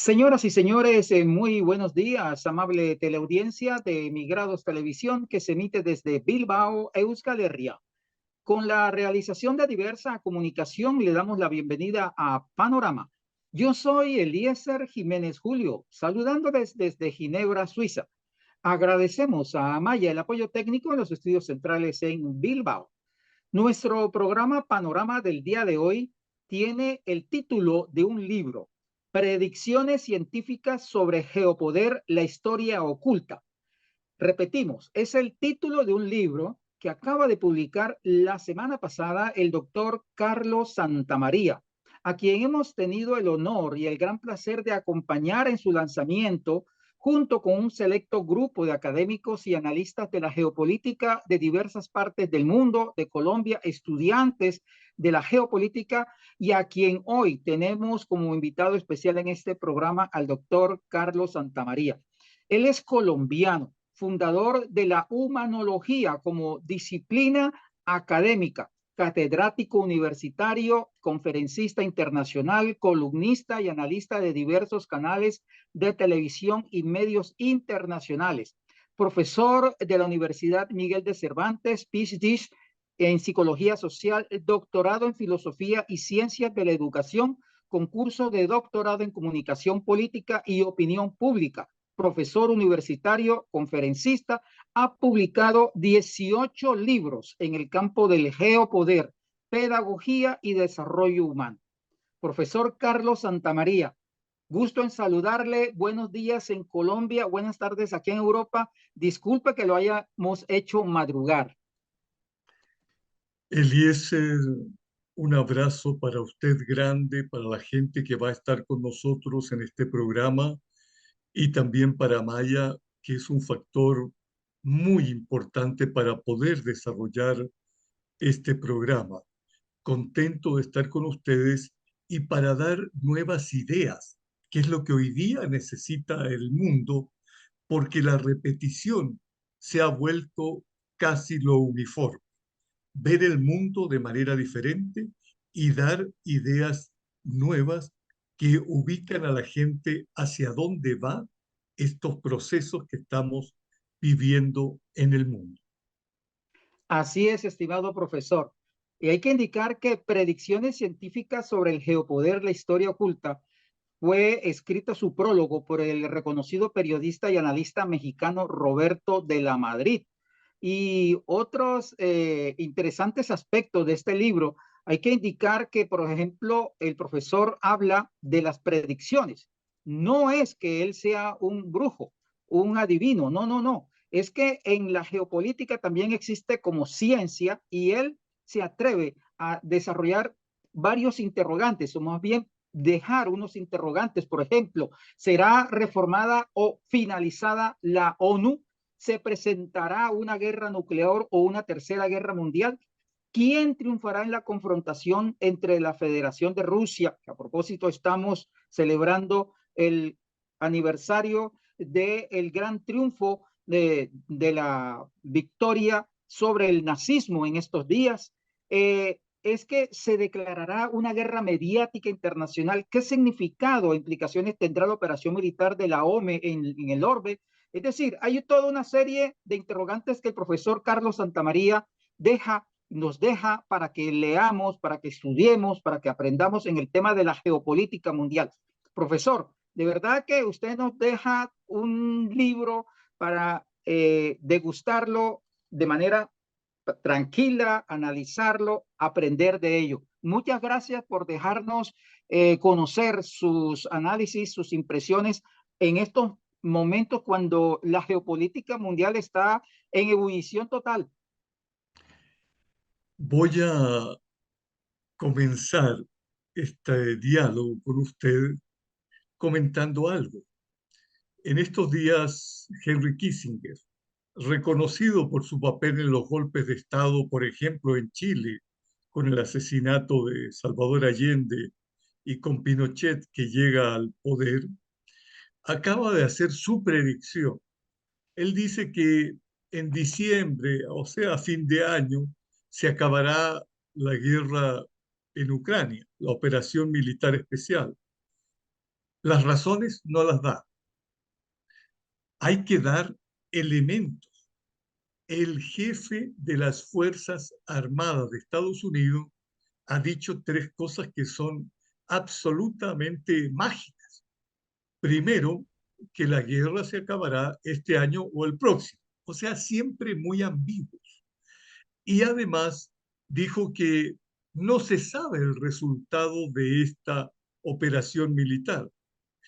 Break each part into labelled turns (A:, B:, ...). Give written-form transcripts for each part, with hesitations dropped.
A: Señoras y señores, muy buenos días, amable teleaudiencia de Migrados Televisión que se emite desde Bilbao, Euskal Herria. Con la realización de diversa comunicación, le damos la bienvenida a Panorama. Yo soy Eliezer Jiménez Julio, saludándoles desde Ginebra, Suiza. Agradecemos a Amaya el apoyo técnico en los estudios centrales en Bilbao. Nuestro programa Panorama del día de hoy tiene el título de un libro, Predicciones científicas sobre geopoder, la historia oculta. Repetimos, es el título de un libro que acaba de publicar la semana pasada el doctor Carlos Santamaría, a quien hemos tenido el honor y el gran placer de acompañar en su lanzamiento junto con un selecto grupo de académicos y analistas de la geopolítica de diversas partes del mundo, de Colombia, estudiantes de la geopolítica, y a quien hoy tenemos como invitado especial en este programa al doctor Carlos Santamaría. Él es colombiano, fundador de la humanología como disciplina académica, catedrático universitario, conferencista internacional, columnista y analista de diversos canales de televisión y medios internacionales, profesor de la Universidad Miguel de Cervantes, PhD en psicología social, doctorado en filosofía y ciencias de la educación, concurso de doctorado en comunicación política y opinión pública, profesor universitario, conferencista, ha publicado 18 libros en el campo del geopoder, pedagogía y desarrollo humano. Profesor Carlos Santamaría, gusto en saludarle. Buenos días en Colombia, buenas tardes aquí en Europa. Disculpe que lo hayamos hecho madrugar.
B: Eliezer, un abrazo para usted grande, para la gente que va a estar con nosotros en este programa y también para Maya, que es un factor muy importante para poder desarrollar este programa. Contento de estar con ustedes y para dar nuevas ideas, que es lo que hoy día necesita el mundo, porque la repetición se ha vuelto casi lo uniforme. Ver el mundo de manera diferente y dar ideas nuevas que ubican a la gente hacia dónde va estos procesos que estamos viviendo en el mundo.
A: Así es, estimado profesor. Y hay que indicar que Predicciones científicas sobre el geopoder, la historia oculta, fue escrito su prólogo por el reconocido periodista y analista mexicano Roberto de la Madrid. Y otros interesantes aspectos de este libro, hay que indicar que, por ejemplo, el profesor habla de las predicciones. No es que él sea un brujo, un adivino, no, no, no. Es que en la geopolítica también existe como ciencia y él se atreve a desarrollar varios interrogantes, o más bien dejar unos interrogantes. Por ejemplo, ¿será reformada o finalizada la ONU? ¿Se presentará una guerra nuclear o una tercera guerra mundial? ¿Quién triunfará en la confrontación entre la Federación de Rusia, que a propósito estamos celebrando el aniversario del gran triunfo de la victoria sobre el nazismo en estos días? Es que se declarará una guerra mediática internacional. ¿Qué significado e implicaciones tendrá la operación militar de la OME en el orbe? Es decir, hay toda una serie de interrogantes que el profesor Carlos Santamaría nos deja para que leamos, para que estudiemos, para que aprendamos en el tema de la geopolítica mundial. Profesor, de verdad que usted nos deja un libro para degustarlo de manera tranquila, analizarlo, aprender de ello. Muchas gracias por dejarnos conocer sus análisis, sus impresiones en estos momentos cuando la geopolítica mundial está en ebullición total.
B: Voy a comenzar este diálogo con usted comentando algo. En estos días, Henry Kissinger, reconocido por su papel en los golpes de Estado, por ejemplo, en Chile, con el asesinato de Salvador Allende y con Pinochet que llega al poder, acaba de hacer su predicción. Él dice que en diciembre, o sea, a fin de año, se acabará la guerra en Ucrania, la operación militar especial. Las razones no las da. Hay que dar elementos. El jefe de las Fuerzas Armadas de Estados Unidos ha dicho tres cosas que son absolutamente mágicas. Primero, que la guerra se acabará este año o el próximo. O sea, siempre muy ambiguos. Y además dijo que no se sabe el resultado de esta operación militar.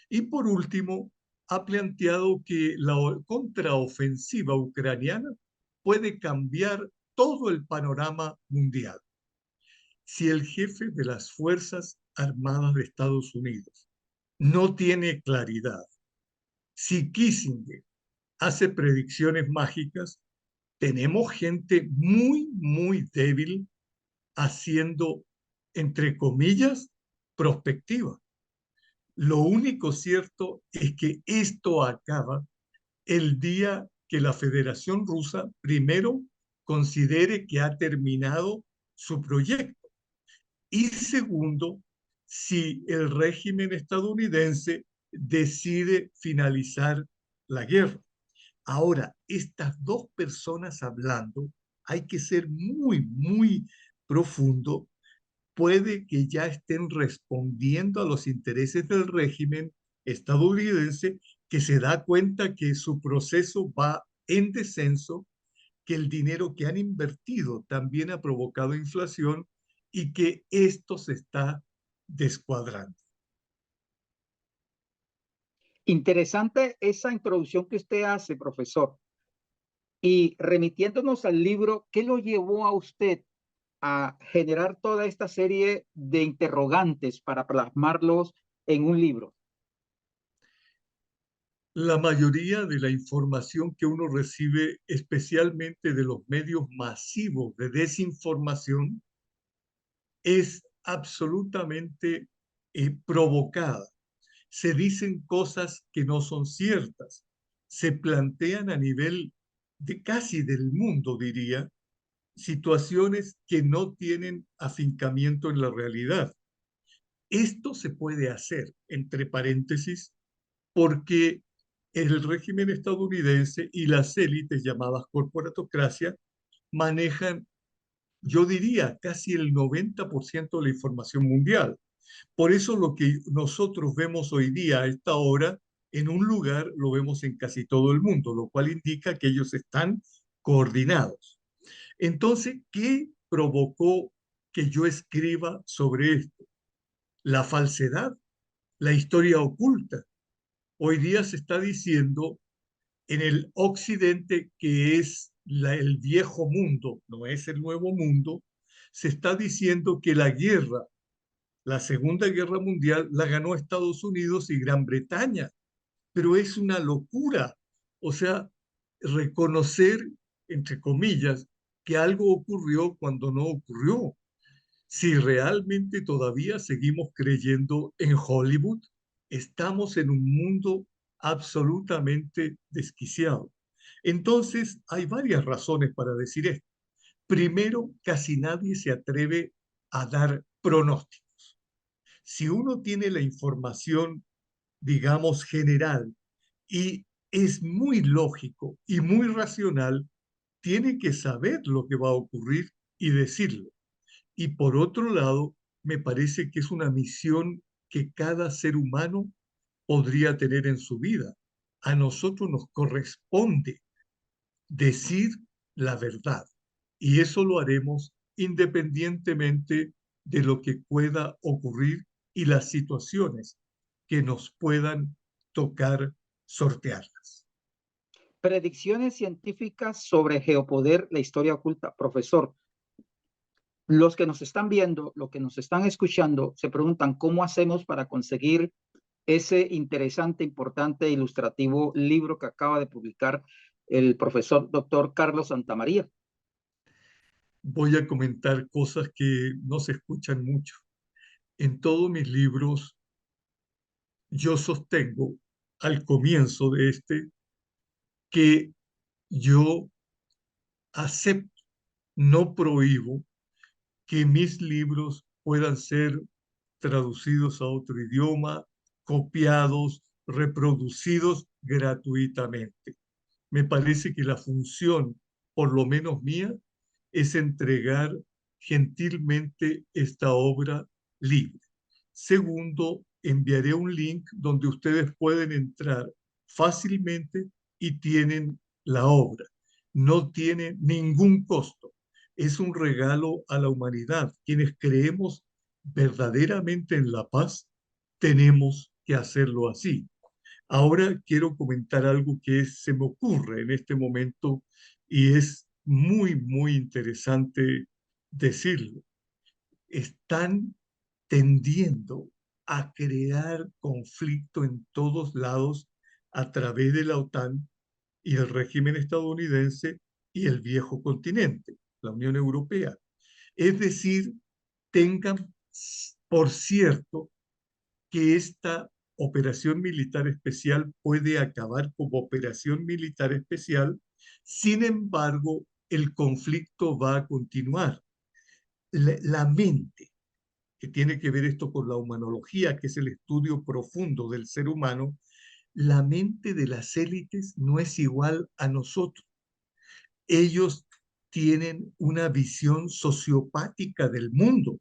B: Y por último, ha planteado que la contraofensiva ucraniana puede cambiar todo el panorama mundial. Si el jefe de las Fuerzas Armadas de Estados Unidos no tiene claridad, si Kissinger hace predicciones mágicas, tenemos gente muy, muy débil haciendo, entre comillas, prospectiva. Lo único cierto es que esto acaba el día que la Federación Rusa primero considere que ha terminado su proyecto y segundo, si el régimen estadounidense decide finalizar la guerra. Ahora, estas dos personas hablando, hay que ser muy, muy profundo. Puede que ya estén respondiendo a los intereses del régimen estadounidense, que se da cuenta que su proceso va en descenso, que el dinero que han invertido también ha provocado inflación y que esto se está descuadrando.
A: Interesante esa introducción que usted hace, profesor. Y remitiéndonos al libro, ¿qué lo llevó a usted a generar toda esta serie de interrogantes para plasmarlos en un libro?
B: La mayoría de la información que uno recibe, especialmente de los medios masivos de desinformación, es absolutamente provocada. Se dicen cosas que no son ciertas, se plantean a nivel de casi del mundo, diría, situaciones que no tienen afincamiento en la realidad. Esto se puede hacer, entre paréntesis, porque el régimen estadounidense y las élites llamadas corporatocracia manejan, yo diría, casi el 90% de la información mundial. Por eso lo que nosotros vemos hoy día a esta hora en un lugar lo vemos en casi todo el mundo, lo cual indica que ellos están coordinados. Entonces, ¿qué provocó que yo escriba sobre esto? La falsedad, la historia oculta. Hoy día se está diciendo en el occidente, que es el viejo mundo, no es el nuevo mundo, se está diciendo que la guerra, la Segunda Guerra Mundial, la ganó Estados Unidos y Gran Bretaña, pero es una locura. O sea, reconocer, entre comillas, que algo ocurrió cuando no ocurrió. Si realmente todavía seguimos creyendo en Hollywood, estamos en un mundo absolutamente desquiciado. Entonces, hay varias razones para decir esto. Primero, casi nadie se atreve a dar pronósticos. Si uno tiene la información, digamos, general y es muy lógico y muy racional, tiene que saber lo que va a ocurrir y decirlo. Y por otro lado, me parece que es una misión que cada ser humano podría tener en su vida. A nosotros nos corresponde decir la verdad y eso lo haremos independientemente de lo que pueda ocurrir y las situaciones que nos puedan tocar sortearlas.
A: Predicciones científicas sobre geopoder, la historia oculta. Profesor, los que nos están viendo, los que nos están escuchando, se preguntan cómo hacemos para conseguir ese interesante, importante, ilustrativo libro que acaba de publicar el profesor doctor Carlos Santamaría.
B: Voy a comentar cosas que no se escuchan mucho. En todos mis libros yo sostengo al comienzo de este que yo acepto, no prohíbo que mis libros puedan ser traducidos a otro idioma copiados, reproducidos gratuitamente. Me parece que la función, por lo menos mía, es entregar gentilmente esta obra libre. Segundo, enviaré un link donde ustedes pueden entrar fácilmente y tienen la obra. No tiene ningún costo. Es un regalo a la humanidad. Quienes creemos verdaderamente en la paz, tenemos que hacerlo así. Ahora quiero comentar algo que se me ocurre en este momento y es muy, muy interesante decirlo. Están tendiendo a crear conflicto en todos lados a través de la OTAN y el régimen estadounidense y el viejo continente, la Unión Europea. Es decir, tengan por cierto que esta operación militar especial puede acabar como operación militar especial. Sin embargo, el conflicto va a continuar. La mente, que tiene que ver esto con la humanología, que es el estudio profundo del ser humano, la mente de las élites no es igual a nosotros. Ellos tienen una visión sociopática del mundo.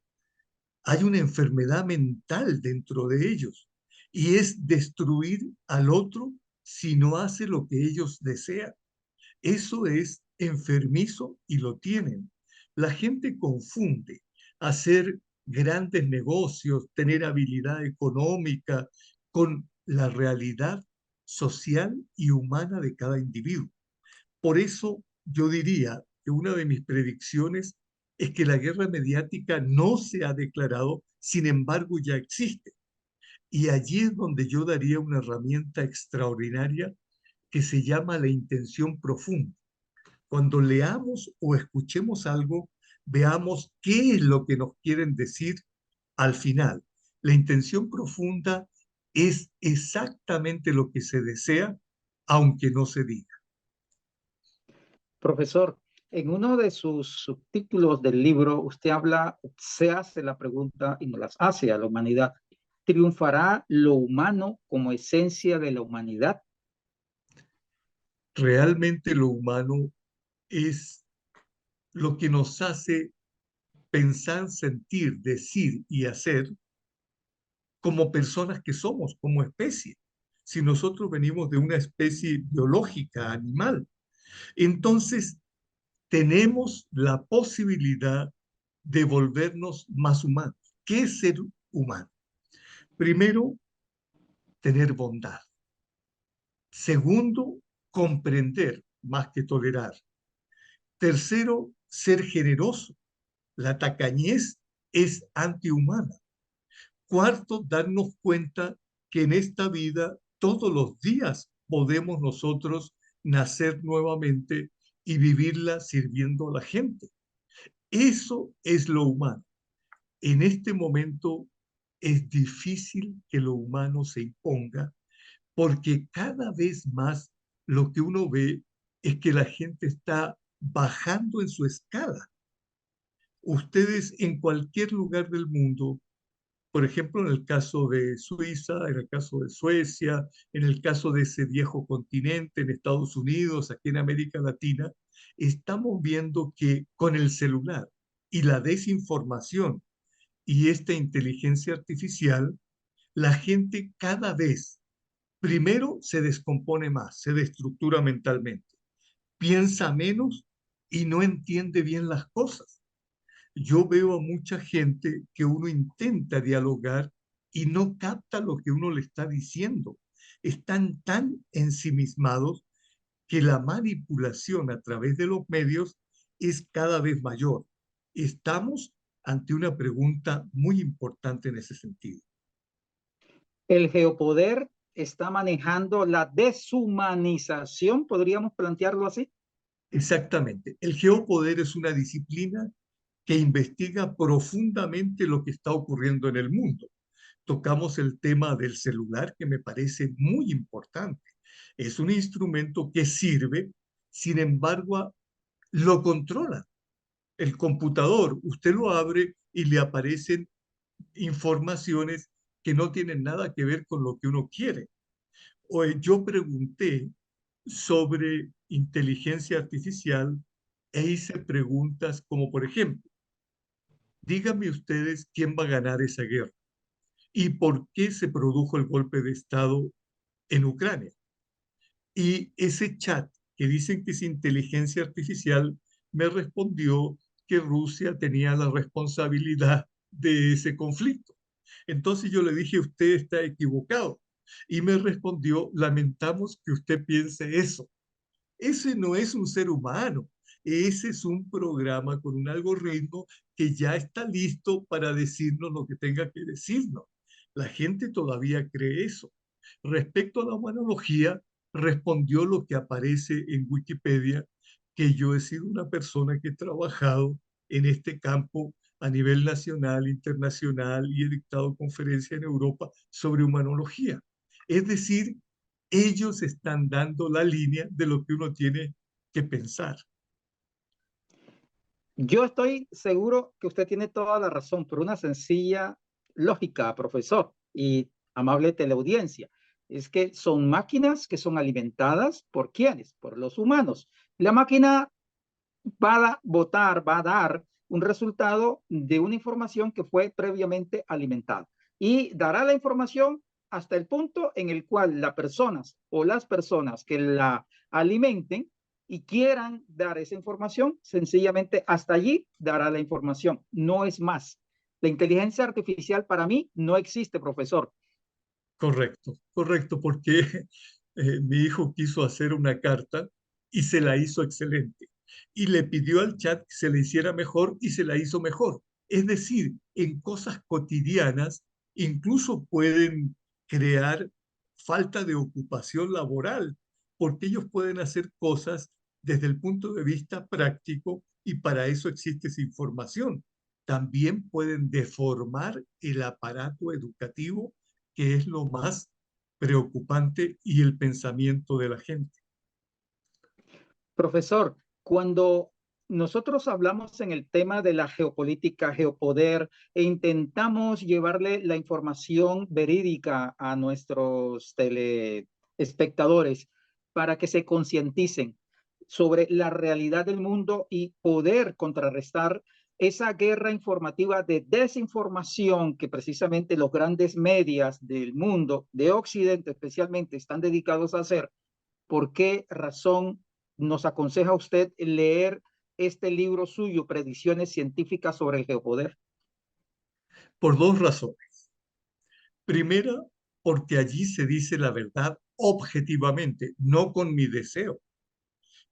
B: Hay una enfermedad mental dentro de ellos y es destruir al otro si no hace lo que ellos desean. Eso es enfermizo y lo tienen. La gente confunde hacer grandes negocios, tener habilidad económica con la realidad social y humana de cada individuo. Por eso yo diría que una de mis predicciones es que la guerra mediática no se ha declarado, sin embargo ya existe. Y allí es donde yo daría una herramienta extraordinaria que se llama la intención profunda. Cuando leamos o escuchemos algo, veamos qué es lo que nos quieren decir al final. La intención profunda es exactamente lo que se desea, aunque no se diga.
A: Profesor, en uno de sus subtítulos del libro, usted habla, se hace la pregunta y nos las hace a la humanidad. ¿Triunfará lo humano como esencia de la humanidad?
B: Realmente lo humano es lo que nos hace pensar, sentir, decir y hacer como personas que somos, como especie. Si nosotros venimos de una especie biológica, animal, entonces tenemos la posibilidad de volvernos más humanos. ¿Qué es ser humano? Primero, tener bondad. Segundo, comprender más que tolerar. Tercero, ser generoso. La tacañez es antihumana. Cuarto, darnos cuenta que en esta vida todos los días podemos nosotros nacer nuevamente y vivirla sirviendo a la gente. Eso es lo humano. En este momento es difícil que lo humano se imponga porque cada vez más lo que uno ve es que la gente está bajando en su escala. Ustedes en cualquier lugar del mundo, por ejemplo, en el caso de Suiza, en el caso de Suecia, en el caso de ese viejo continente, en Estados Unidos, aquí en América Latina, estamos viendo que con el celular y la desinformación y esta inteligencia artificial, la gente cada vez, primero, se descompone más, se destructura mentalmente, piensa menos y no entiende bien las cosas. Yo veo a mucha gente que uno intenta dialogar y no capta lo que uno le está diciendo. Están tan ensimismados que la manipulación a través de los medios es cada vez mayor. Estamos ante una pregunta muy importante en ese sentido.
A: ¿El geopoder está manejando la deshumanización? ¿Podríamos plantearlo así?
B: Exactamente. El geopoder es una disciplina que investiga profundamente lo que está ocurriendo en el mundo. Tocamos el tema del celular, que me parece muy importante. Es un instrumento que sirve, sin embargo, lo controla. El computador, usted lo abre y le aparecen informaciones que no tienen nada que ver con lo que uno quiere. Yo pregunté sobre inteligencia artificial e hice preguntas como, por ejemplo, díganme ustedes quién va a ganar esa guerra y por qué se produjo el golpe de Estado en Ucrania. Y ese chat que dicen que es inteligencia artificial me respondió que Rusia tenía la responsabilidad de ese conflicto. Entonces yo le dije, usted está equivocado. Y me respondió, lamentamos que usted piense eso. Ese no es un ser humano, ese es un programa con un algoritmo que ya está listo para decirnos lo que tenga que decirnos. La gente todavía cree eso. Respecto a la humanología, respondió lo que aparece en Wikipedia, que yo he sido una persona que he trabajado en este campo a nivel nacional, internacional y he dictado conferencias en Europa sobre humanología. Es decir, ellos están dando la línea de lo que uno tiene que pensar.
A: Yo estoy seguro que usted tiene toda la razón por una sencilla lógica, profesor y amable teleaudiencia. Es que son máquinas que son alimentadas ¿por quiénes? Por los humanos. La máquina va a votar, va a dar un resultado de una información que fue previamente alimentada y dará la información hasta el punto en el cual las personas o las personas que la alimenten y quieran dar esa información, sencillamente hasta allí dará la información, no es más. La inteligencia artificial para mí no existe, profesor.
B: Correcto, correcto, porque mi hijo quiso hacer una carta y se la hizo excelente. Y le pidió al chat que se le hiciera mejor y se la hizo mejor. Es decir, en cosas cotidianas incluso pueden crear falta de ocupación laboral, porque ellos pueden hacer cosas desde el punto de vista práctico y para eso existe esa información. También pueden deformar el aparato educativo, que es lo más preocupante, y el pensamiento de la gente.
A: Profesor, cuando nosotros hablamos en el tema de la geopolítica, geopoder, e intentamos llevarle la información verídica a nuestros telespectadores para que se concienticen sobre la realidad del mundo y poder contrarrestar esa guerra informativa de desinformación que precisamente los grandes medios del mundo, de Occidente especialmente, están dedicados a hacer. ¿Por qué razón nos aconseja usted leer este libro suyo, Predicciones Científicas sobre el Geopoder?
B: Por dos razones. Primera, porque allí se dice la verdad objetivamente, no con mi deseo.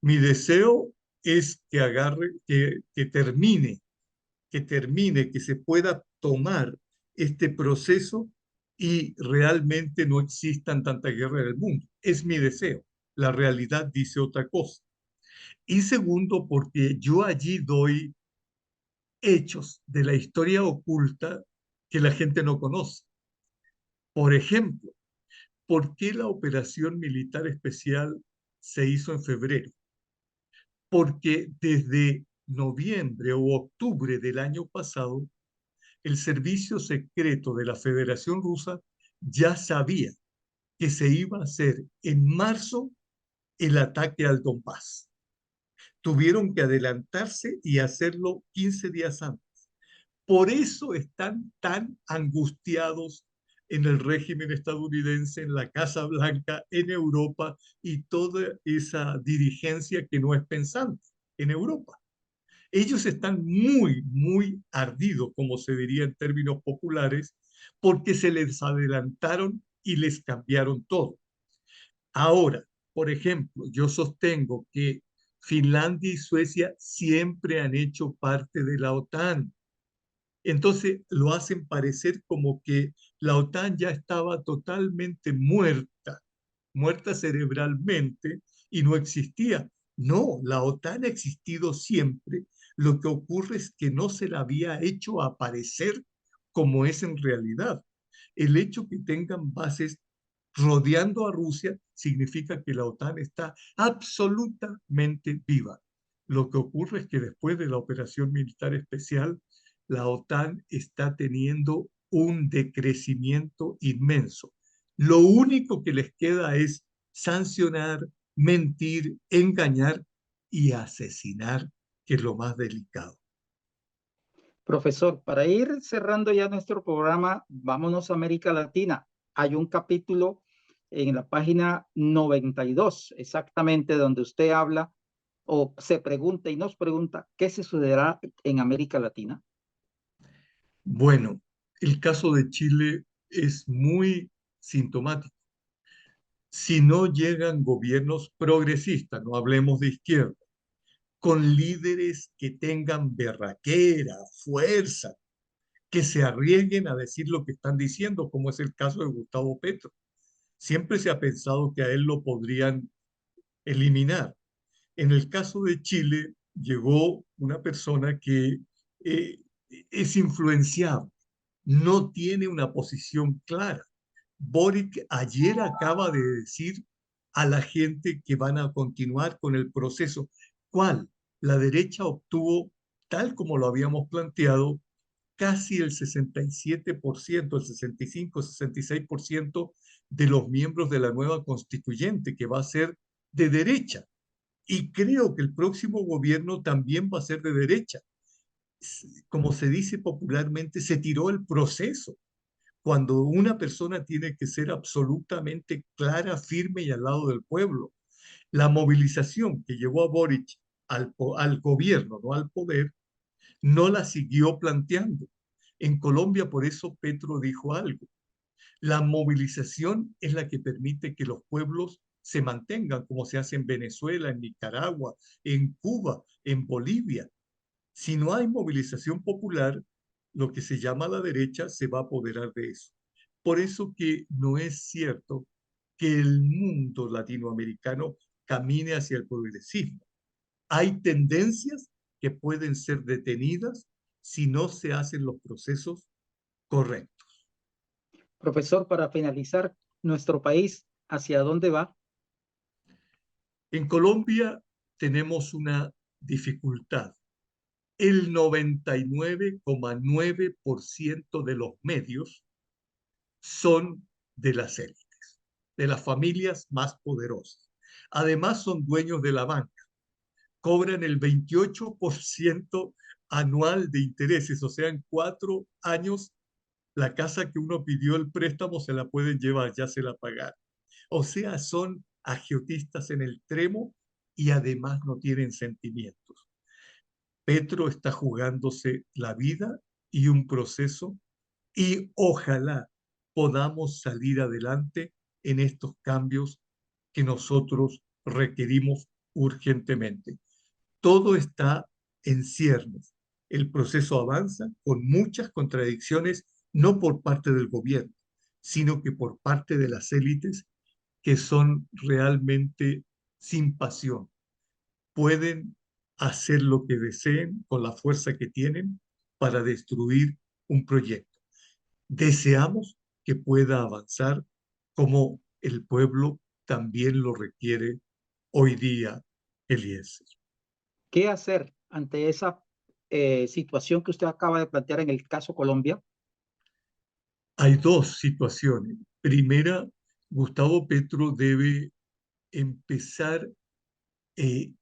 B: Mi deseo es que agarre, que se pueda tomar este proceso y realmente no existan tantas guerras en el mundo. Es mi deseo. La realidad dice otra cosa. Y segundo, porque yo allí doy hechos de la historia oculta que la gente no conoce. Por ejemplo, ¿por qué la operación militar especial se hizo en febrero? Porque desde noviembre o octubre del año pasado, el servicio secreto de la Federación Rusa ya sabía que se iba a hacer en marzo el ataque al Donbass. Tuvieron que adelantarse y hacerlo 15 días antes. Por eso están tan angustiados en el régimen estadounidense, en la Casa Blanca, en Europa y toda esa dirigencia que no es pensante en Europa. Ellos están muy, muy ardidos, como se diría en términos populares, porque se les adelantaron y les cambiaron todo. Ahora, por ejemplo, yo sostengo que Finlandia y Suecia siempre han hecho parte de la OTAN. Entonces lo hacen parecer como que la OTAN ya estaba totalmente muerta, muerta cerebralmente y no existía. No, la OTAN ha existido siempre. Lo que ocurre es que no se la había hecho aparecer como es en realidad. El hecho que tengan bases rodeando a Rusia significa que la OTAN está absolutamente viva. Lo que ocurre es que después de la operación militar especial, la OTAN está teniendo un decrecimiento inmenso. Lo único que les queda es sancionar, mentir, engañar y asesinar, que es lo más delicado.
A: Profesor, para ir cerrando ya nuestro programa, vámonos a América Latina. Hay un capítulo en la página 92, exactamente, donde usted habla o se pregunta y nos pregunta qué se sucederá en América Latina.
B: Bueno, el caso de Chile es muy sintomático. Si no llegan gobiernos progresistas, no hablemos de izquierda, con líderes que tengan berraquera, fuerza, que se arriesguen a decir lo que están diciendo, como es el caso de Gustavo Petro. Siempre se ha pensado que a él lo podrían eliminar. En el caso de Chile, llegó una persona que eh, es influenciable, no tiene una posición clara. Boric ayer acaba de decir a la gente que van a continuar con el proceso. ¿Cuál? La derecha obtuvo, tal como lo habíamos planteado, casi el 67%, el 65, 66% de los miembros de la nueva constituyente, que va a ser de derecha. Y creo que el próximo gobierno también va a ser de derecha. Como se dice popularmente, se tiró el proceso. Cuando una persona tiene que ser absolutamente clara, firme y al lado del pueblo. La movilización que llevó a Boric al gobierno, no al poder, no la siguió planteando. En Colombia, por eso Petro dijo algo. La movilización es la que permite que los pueblos se mantengan, como se hace en Venezuela, en Nicaragua, en Cuba, en Bolivia. Si no hay movilización popular, lo que se llama la derecha se va a apoderar de eso. Por eso que no es cierto que el mundo latinoamericano camine hacia el progresismo. Hay tendencias que pueden ser detenidas si no se hacen los procesos correctos.
A: Profesor, para finalizar, nuestro país, ¿hacia dónde va?
B: En Colombia tenemos una dificultad. El 99,9% de los medios son de las élites, de las familias más poderosas. Además, son dueños de la banca. Cobran el 28% anual de intereses, o sea, en 4 años la casa que uno pidió el préstamo se la pueden llevar, ya se la pagaron. O sea, son agiotistas en el tremo y además no tienen sentimientos. Petro está jugándose la vida y un proceso y ojalá podamos salir adelante en estos cambios que nosotros requerimos urgentemente. Todo está en ciernes. El proceso avanza con muchas contradicciones, no por parte del gobierno, sino que por parte de las élites que son realmente sin pasión. Pueden hacer lo que deseen con la fuerza que tienen para destruir un proyecto. Deseamos que pueda avanzar como el pueblo también lo requiere hoy día, Eliezer.
A: ¿Qué hacer ante esa situación que usted acaba de plantear en el caso Colombia?
B: Hay dos situaciones. Primera, Gustavo Petro debe empezar eh,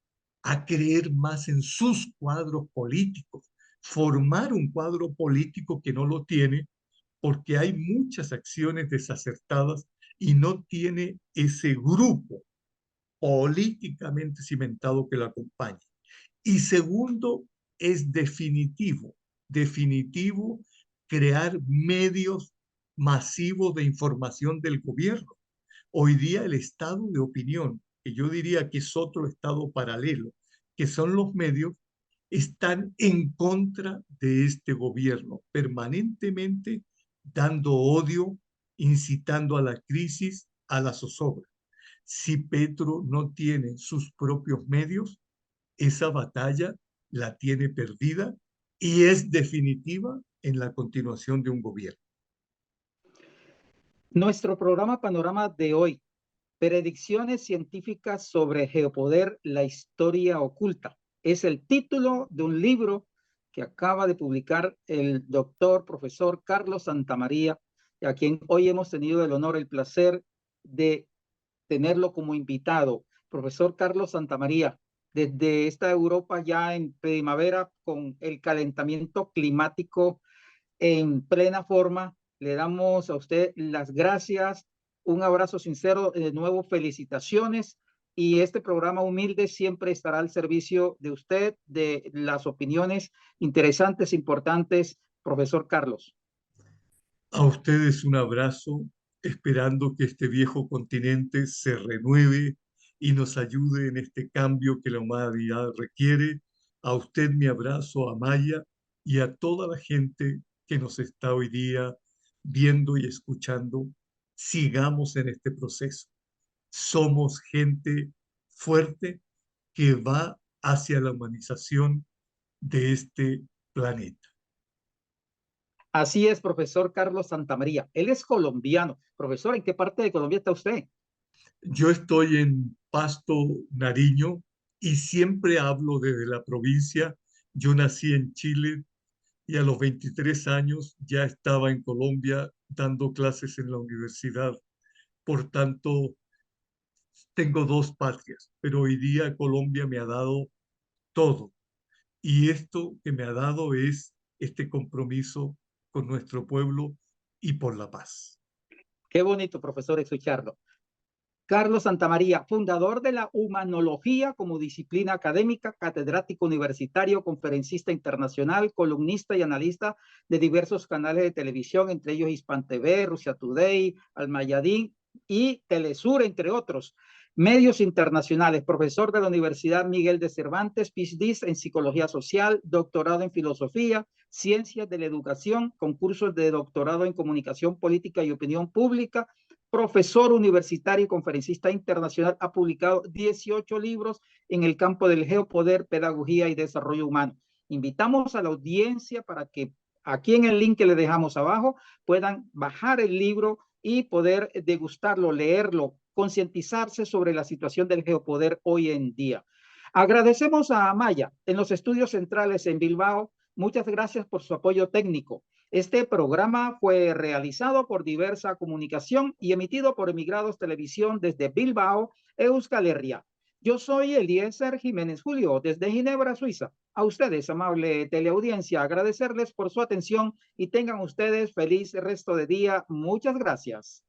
B: a creer más en sus cuadros políticos, formar un cuadro político que no lo tiene porque hay muchas acciones desacertadas y no tiene ese grupo políticamente cimentado que lo acompañe. Y segundo, es definitivo crear medios masivos de información del gobierno. Hoy día el estado de opinión, que yo diría que es otro estado paralelo, que son los medios, están en contra de este gobierno, permanentemente dando odio, incitando a la crisis, a la zozobra. Si Petro no tiene sus propios medios, esa batalla la tiene perdida y es definitiva en la continuación de un gobierno.
A: Nuestro programa Panorama de hoy, predicciones científicas sobre geopoder, la historia oculta. Es el título de un libro que acaba de publicar el doctor, profesor Carlos Santamaría, a quien hoy hemos tenido el honor, el placer de tenerlo como invitado. Profesor Carlos Santamaría, desde esta Europa ya en primavera con el calentamiento climático en plena forma, le damos a usted las gracias, un abrazo sincero, de nuevo felicitaciones, y este programa humilde siempre estará al servicio de usted, de las opiniones interesantes, importantes, profesor Carlos.
B: A ustedes un abrazo, esperando que este viejo continente se renueve y nos ayude en este cambio que la humanidad requiere. A usted mi abrazo, a Maya, y a toda la gente que nos está hoy día viendo y escuchando. Sigamos en este proceso. Somos gente fuerte que va hacia la humanización de este planeta.
A: Así es, profesor Carlos Santamaría. Él es colombiano. Profesor, ¿en qué parte de Colombia está usted?
B: Yo estoy en Pasto, Nariño, y siempre hablo desde la provincia. Yo nací en Chile y a los 23 años ya estaba en Colombia dando clases en la universidad. Por tanto, tengo dos patrias, pero hoy día Colombia me ha dado todo. Y esto que me ha dado es este compromiso con nuestro pueblo y por la paz.
A: Qué bonito, profesor, escucharlo. Carlos Santamaría, fundador de la humanología como disciplina académica, catedrático universitario, conferencista internacional, columnista y analista de diversos canales de televisión, entre ellos Hispan TV, Rusia Today, Almayadín y Telesur, entre otros. Medios internacionales, profesor de la Universidad Miguel de Cervantes, PhD en Psicología Social, doctorado en Filosofía, Ciencias de la Educación, concursos de doctorado en Comunicación Política y Opinión Pública, profesor universitario y conferencista internacional, ha publicado 18 libros en el campo del geopoder, pedagogía y desarrollo humano. Invitamos a la audiencia para que aquí en el link que le dejamos abajo puedan bajar el libro y poder degustarlo, leerlo, concientizarse sobre la situación del geopoder hoy en día. Agradecemos a Amaya en los estudios centrales en Bilbao. Muchas gracias por su apoyo técnico. Este programa fue realizado por Diversa Comunicación y emitido por Emigrados Televisión desde Bilbao, Euskal Herria. Yo soy Eliezer Jiménez Julio, desde Ginebra, Suiza. A ustedes, amable teleaudiencia, agradecerles por su atención y tengan ustedes feliz resto de día. Muchas gracias.